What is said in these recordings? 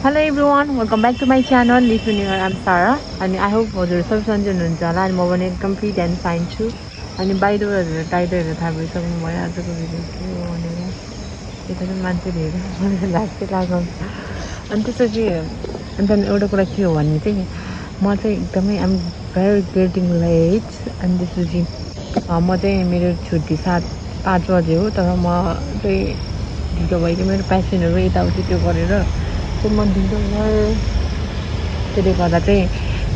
Hello everyone, welcome back to my channel. Live in here, I'm Sarah. And I hope हजुर सब सन्चै हुनुहुन्छ होला अनि म पनि एकदम फिट एन्ड फाइन छु अनि बाइ द वे हजुर टाइटलहरू थाहा भइसक्नु भयो आजको भिडियो के हो भनेर यता चाहिँ मान्छेले हेरेर मलाई लाग्छ लगाउँछ अनि त्यसपछि अनि त्यहाँदेखि एउटा कुरा के हो भने चाहिँ म चाहिँ एकदमै आम भेरी गेटिङ लेट अनि त्यसपछि म चाहिँ मेरो छुट्टी 5 बजे हो तर म चाहिँ ढिलो भइदियो मेरो पेसेन्टहरू यताउति त्यो गरेर चाहिँ म ढिलो भएँ त्यसले गर्दा चाहिँ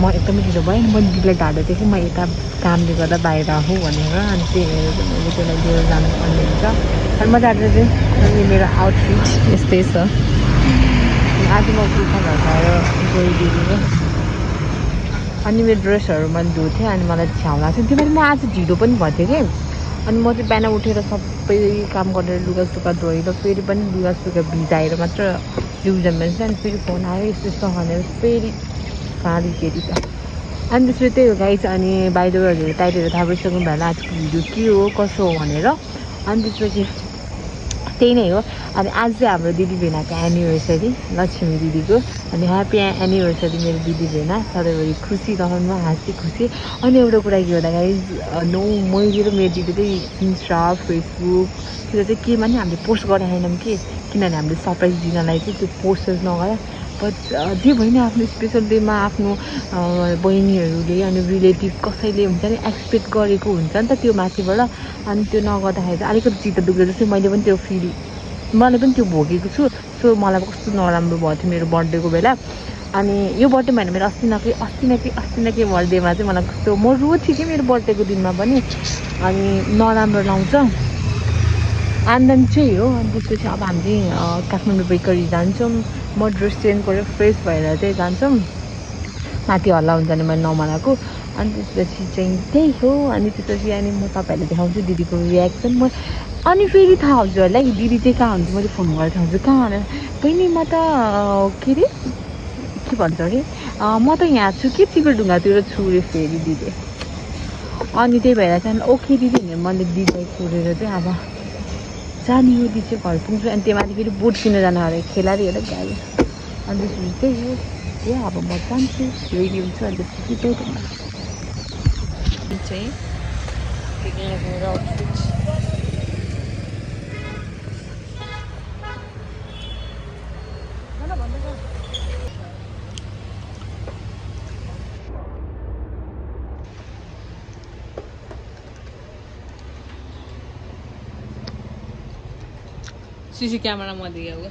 म एकदमै ढिलो भएँ अनि मैले दिदीलाई ढाँटेको थिएँ कि म यता कामले गर्दा बाहिर आऊ भनेर अनि त्यही भएर चाहिँ मैले त्यसलाई लिएर जानुपर्ने हुन्छ अनि म जाँदा चाहिँ मेरो आउटफिट यस्तै छ आज म कुर्ता लगाएर गइदिएको अनि मेरो ड्रेसहरू मैले धुथेँ अनि मलाई छ्याउ लाग्छ त्यो पनि म आज ढिलो पनि भएको थिएँ कि अनि म चाहिँ बिहान उठेर सबै काम गरेर लुगासुगा धोएर फेरि पनि लुगासुगा भिजाएर मात्र ल्याउँछ भने अनि फेरि फोन आयो यस्तो यस्तो भनेर फेरि सारी फेरि त अनि त्यसपछि त्यही हो गाइस अनि बाहिर हजुर टाइटलहरू थाहा भइसक्नु भयो होला आजको भिडियो के हो कसो हो भनेर अनि त्यसपछि त्यही नै हो अनि आज चाहिँ हाम्रो दिदी भेनाको एनिभर्सरी लक्ष्मी दिदीको अनि ह्याप्पी एनिभर्सरी मेरो दिदी भेना सधैँभरि खुसी रहनु हाँसी खुसी अनि एउटा कुरा के होला गाइस मैले र मेरो दिदी चाहिँ इन्स्टा फेसबुकतिर चाहिँ केमा नि हामीले पोस्ट गराएनौँ कि किनभने हामीले सरप्राइज दिनलाई चाहिँ त्यो पोस्टहरू नगरा बट जे भयो नि आफ्नो स्पेसल डेमा आफ्नो बहिनीहरूले अनि रिलेटिभ कसैले हुन्छ नि एक्सपेक्ट गरेको हुन्छ नि त त्यो माथिबाट अनि त्यो नगर्दाखेरि चाहिँ अलिकति चित्त दुख्दै चाहिँ मैले पनि त्यो फिल मैले पनि त्यो भोगेको छु सो मलाई कस्तो नराम्रो भयो थियो मेरो बर्थडेको बेला अनि यो बर्थडे भने मेरो अस्ति न के बर्थडेमा चाहिँ मलाई कस्तो म रोथेँ कि मेरो बर्थडेको दिनमा पनि अनि नराम्रो लाउँछ आन्दन चाहिँ हो अनि त्यसपछि अब हामी चाहिँ काठमाडौँ बेकरी जान्छौँ म ड्रेस चेन्ज गरेर फ्रेस भएर चाहिँ जान्छौँ माथि हल्ला हुन्छ नि मैले नमनाएको अनि त्यसपछि चाहिँ त्यही हो अनि त्यसपछि अनि म तपाईँहरूलाई देखाउँछु दिदीको रियाक्सन म अनि फेरि थाहा हुन्छ होला दिदी चाहिँ कहाँ हुन्छ मैले फोन गरेर थाहा हुन्छ कहाँ भनेर बहिनी म त के अरे के भन्छ अरे म त यहाँ छु कि चिकरढुङ्गातिर छु अरे फेरि दिदी अनि त्यही भएर चाहिँ ओके दिदी भने मैले दिदीलाई छोडेर चाहिँ अब जाने हो दिदी चाहिँ घर पुग्छु अनि त्यो माथि फेरि बोट किन्न जानु अरे खेलाडी होला गाडी अनि त्यसपछि त्यही हो ए अब म जान्छु रेडी हुन्छु अनि त्यसपछि त्यही चाहिँ सीसी कैमरा मत दिया होगा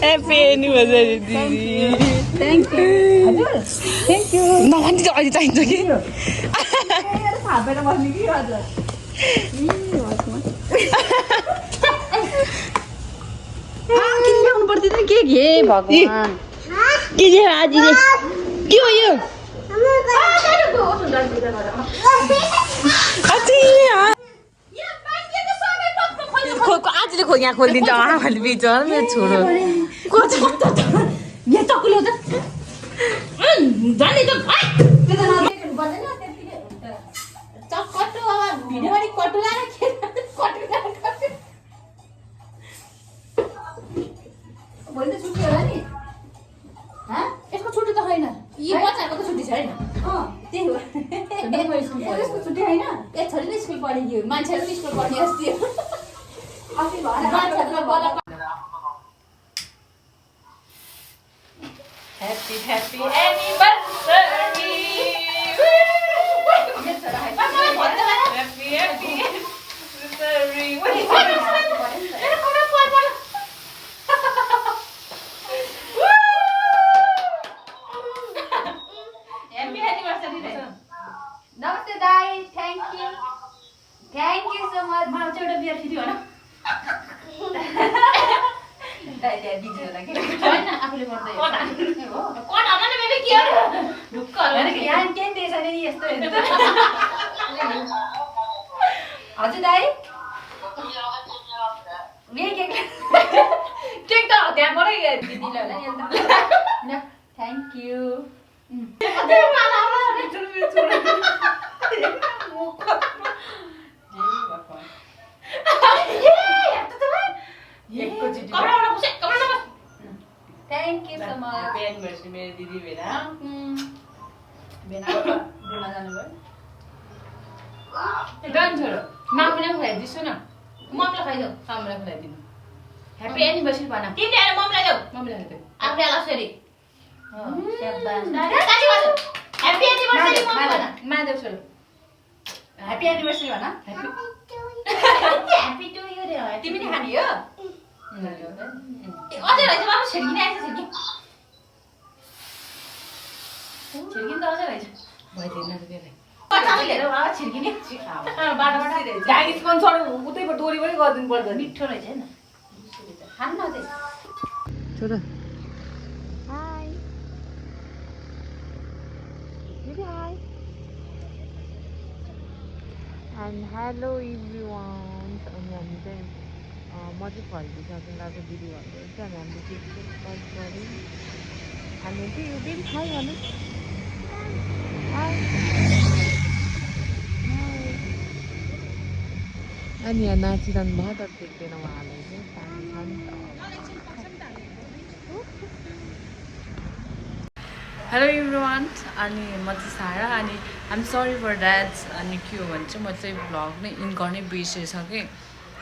हैप्पी एनिभर्सरी दिदी थ्याङ्क यू नभन्दी त अहिले चाहिन्छ कि थापेर बस्ने कि हजुर किन ल्याउनु पर्दैन के भगवान् के आजीले के हो यो आजले यहाँ खोलिदिन्छ आमाले बिच मेरो छोरो यसको छुट्टी त छैन यी बच्चाको त छुट्टी छैन त्यही हो छुट्टी होइन ए छोरी नै स्कुल पढ्यो मान्छेहरू पनि स्कुल पढ्ने अस्ति Happy anniversary! Happy anniversary! नमस्ते दाई थ्याङ्क यू सो मच मलाई चाहिँ एउटा बियर खिच्यो होला दाइले दिन्छ होला के हैन आफुले गर्दै हो कोन होला नि बेबी के हो ढुक्क होला नि यहाँ केही दिएछ नि यस्तो हजुर दाइ केक केक त त्यहाँबाटै दिदीले होला नि thank you thank you so much happy anniversary मेरो दिदी भेना भेना जानुभयो छोरो मामुलाई खुवाइदिन्छु न मम्मीलाई खाइदेऊ मामुलाई खुवाइदिनु ह्याप्पी एनिभर्सरी भन तिमीले आएर मम्मीलाई देऊ मम्मीलाई खुवाइदिनु आफूले अलसरी ह्याप्पी एनिभर्सरी मम्मी भन मादेव छोरो ह्याप्पी एनिभर्सरी भन ह्याप्पी टु यु रे तिमी नि खाने हो अझै रहेछ बाबु छिर्किने आएछ छिर्किन त अझै रहेछ भइदिएन त्यसलाई पछाडि हेर बाबा छिर्किने बाटोबाट डाइरेक्ट छोरो उतैबाट डोरी पनि गरिदिनु पर्छ नि मिठो रहेछ हैन खानु न अझै छोरो हाई दिदी हाई एन्ड हेलो एभ्रिवान अनि हामी चाहिँ म चाहिँ फर्किसक्नु गएको दिदी भन्नुहुन्छ अनि हामीले केक कट गऱ्यौँ अनि त्यही हो दिदी हाई भन्नु हाई अनि यहाँ नाचिरहनु भयो तर देख्दैन उहाँलाई चाहिँ हेलो एभ्रिवान अनि म चाहिँ सारा अनि आइएम सरी फर द्याट अनि के हो भने चाहिँ म चाहिँ भ्लग नै इन गर्नै बिर्सिसकेँ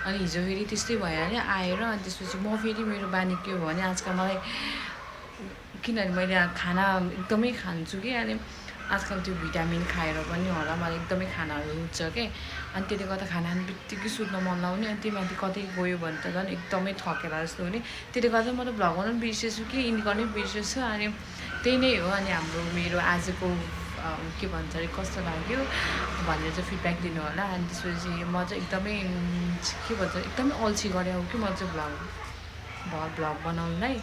अनि हिजो फेरि त्यस्तै भइहाल्यो आएर अनि त्यसपछि म फेरि मेरो बानी के हो भने आजकल मलाई किनभने मैले खाना एकदमै खान्छु कि अनि आजकल त्यो भिटामिन खाएर पनि होला मलाई एकदमै खानाहरू रुच्छ के अनि त्यसले गर्दा खाना खाने बित्तिकै सुत्न मन लाउने अनि त्यही कतै गयो भने त झन् एकदमै थकेर जस्तो हुने त्यसले गर्दा म त भ्लग गर्नु पनि बिर्सेछु कि इन गर्नै बिर्सेछु अनि त्यही नै हो अनि हाम्रो मेरो आजको के भन्छ अरे कस्तो लाग्यो भनेर चाहिँ फिडब्याक दिनु होला अनि त्यसपछि म चाहिँ एकदमै के भन्छ एकदमै अल्छी गरेँ हो कि म चाहिँ भ्लग बनाउनुलाई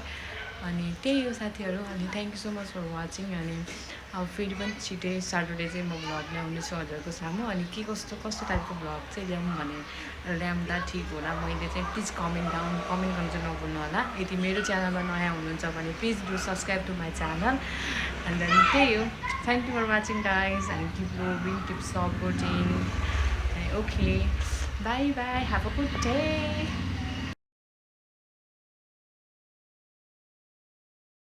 अनि त्यही हो साथीहरू अनि thank you so much for watching अनि अब फेरि पनि छिटै सटरडे चाहिँ म भ्लग ल्याउनेछु हजुरको सामु अनि के कस्तो टाइपको भ्लग चाहिँ ल्याउँ भने ल्याउँदा ठिक होला मैले चाहिँ प्लिज कमेन्ट गर्न चाहिँ नभुल्नु होला यदि मेरो च्यानलमा नयाँ हुनुहुन्छ भने please do subscribe to my channel and then त्यही हो thank you for watching guys and keep loving keep supporting okay bye bye have a good day